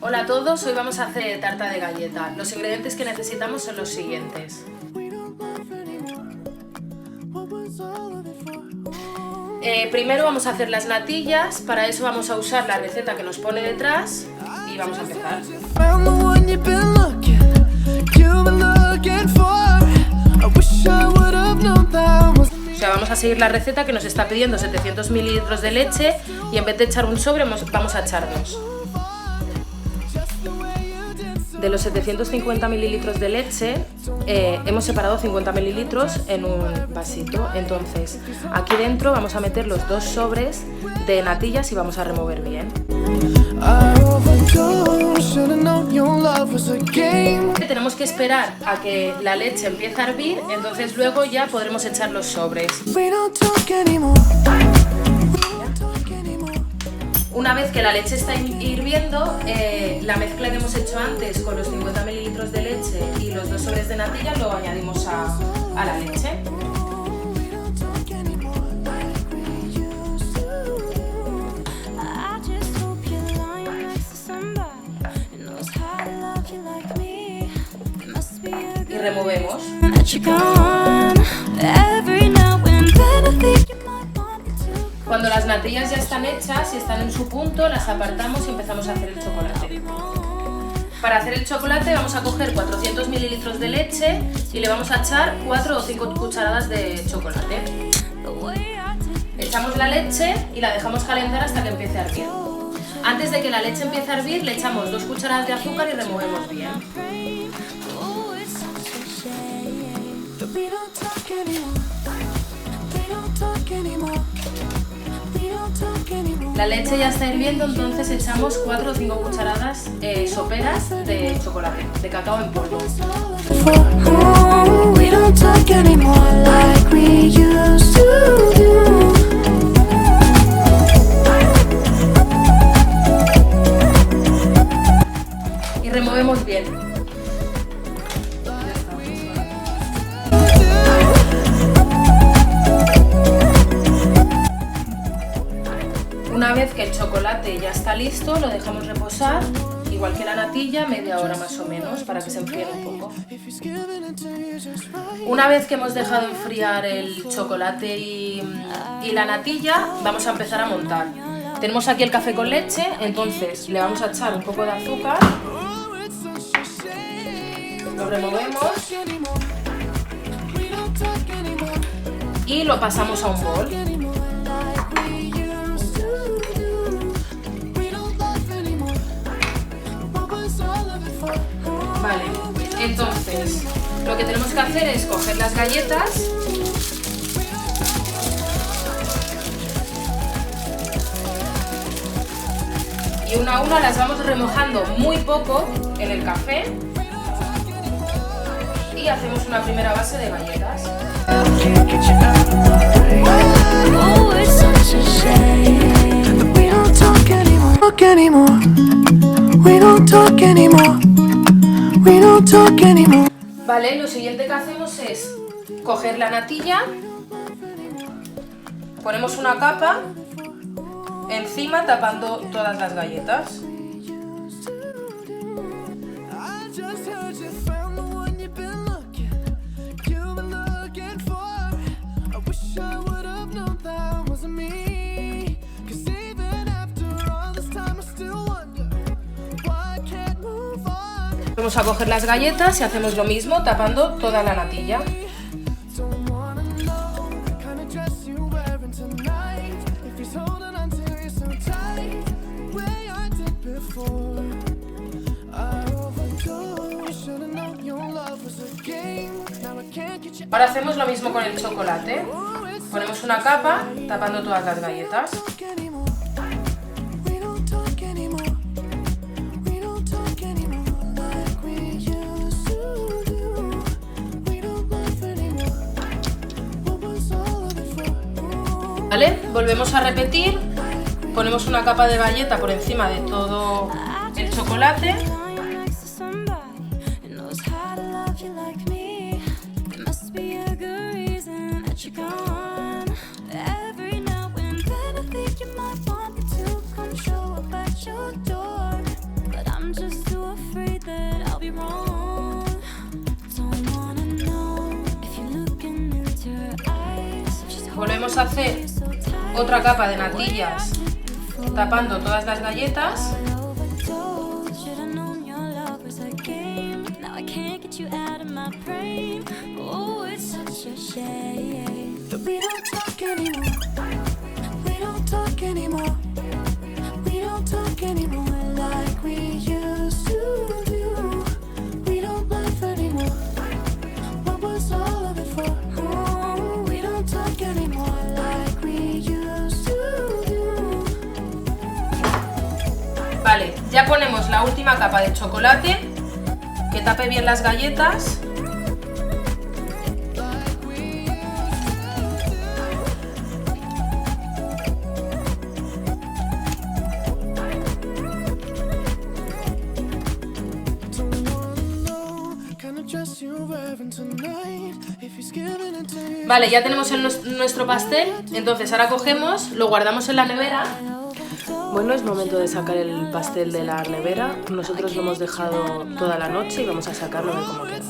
Hola a todos, hoy vamos a hacer tarta de galleta. Los ingredientes que necesitamos son los siguientes. Primero vamos a hacer las natillas, para eso vamos a usar la receta que nos pone detrás y vamos a empezar. O sea, vamos a seguir la receta que nos está pidiendo 700 mililitros de leche y en vez de echar un sobre vamos a echar dos. De los 750 mililitros de leche hemos separado 50 mililitros en un vasito. Entonces aquí dentro vamos a meter los dos sobres de natillas y vamos a remover bien. Tenemos que esperar a que la leche empiece a hervir, entonces luego ya podremos echar los sobres. Una vez que la leche está hirviendo, la mezcla que hemos hecho antes con los 50 mililitros de leche y los dos sobres de natilla lo añadimos a la leche. Y removemos. Cuando las natillas ya están hechas y están en su punto, las apartamos y empezamos a hacer el chocolate. Para hacer el chocolate vamos a coger 400 mililitros de leche y le vamos a echar 4 o 5 cucharadas de chocolate. Echamos la leche y la dejamos calentar hasta que empiece a hervir. Antes de que la leche empiece a hervir, le echamos 2 cucharadas de azúcar y removemos bien. La leche ya está hirviendo, entonces echamos 4 o 5 cucharadas soperas de chocolate, de cacao en polvo. Y removemos bien. Una vez que el chocolate ya está listo, lo dejamos reposar, igual que la natilla, media hora más o menos, para que se enfríen un poco. Una vez que hemos dejado enfriar el chocolate y la natilla, vamos a empezar a montar. Tenemos aquí el café con leche, entonces le vamos a echar un poco de azúcar, lo removemos y lo pasamos a un bol. Vale, entonces lo que tenemos que hacer es coger las galletas y una a una las vamos remojando muy poco en el café y hacemos una primera base de galletas. Vale, lo siguiente que hacemos es coger la natilla, ponemos una capa encima tapando todas las galletas. Vamos a coger las galletas y hacemos lo mismo, tapando toda la natilla. Ahora hacemos lo mismo con el chocolate. Ponemos una capa tapando todas las galletas. ¿Vale? Volvemos a repetir, ponemos una capa de galleta por encima de todo el chocolate. vamos a hacer otra capa de natillas tapando todas las galletas. Vale, ya ponemos la última capa de chocolate que tape bien las galletas. Vale, ya tenemos nuestro pastel, entonces ahora cogemos, lo guardamos en la nevera. Bueno, es momento de sacar el pastel de la nevera. Nosotros lo hemos dejado toda la noche y vamos a sacarlo de cómo queda.